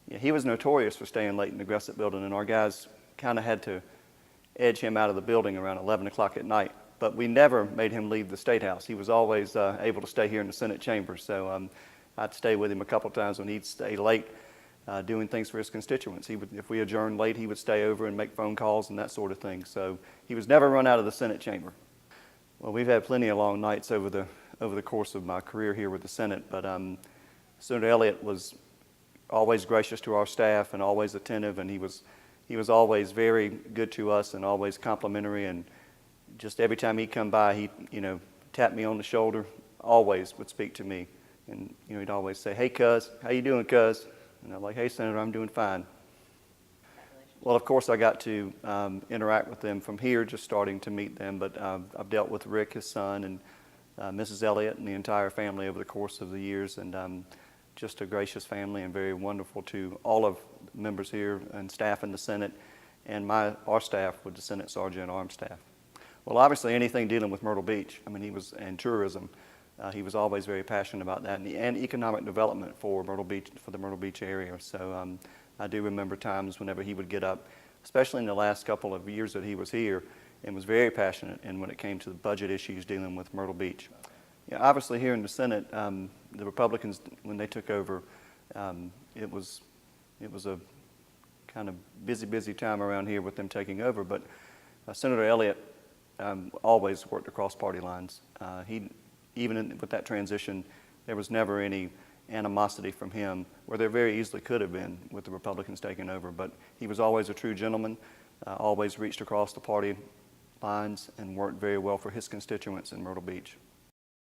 Yeah, he was notorious for staying late in the Gresset building, and our guys kind of had to edge him out of the building around 11 o'clock at night. But we never made him leave the State House. He was always able to stay here in the Senate chamber. So I'd stay with him a couple times when he'd stay late doing things for his constituents. He would, if we adjourned late, he would stay over and make phone calls and that sort of thing. So he was never run out of the Senate chamber. Well, we've had plenty of long nights over the course of my career here with the Senate, but Senator Elliott was always gracious to our staff and always attentive, and he was always very good to us and always complimentary, and just every time he'd come by, he tapped me on the shoulder, always would speak to me, and he'd always say, "Hey, cuz, how you doing, cuz?" And I'm like, "Hey, Senator, I'm doing fine." Well, of course, I got to interact with them from here, just starting to meet them, but I've dealt with Rick, his son, and Mrs. Elliott and the entire family over the course of the years, and just a gracious family and very wonderful to all of the members here and staff in the Senate and our staff with the Senate Sergeant Arms staff. Well, obviously anything dealing with Myrtle Beach, and tourism, he was always very passionate about that, and economic development for the Myrtle Beach area. So I do remember times whenever he would get up, especially in the last couple of years that he was here, and was very passionate and when it came to the budget issues dealing with Myrtle Beach. Yeah, obviously here in the Senate, the Republicans, when they took over, it was a kind of busy time around here with them taking over, but Senator Elliott always worked across party lines. With that transition, there was never any animosity from him, where there very easily could have been with the Republicans taking over, but he was always a true gentleman, always reached across the party lines and worked very well for his constituents in Myrtle Beach.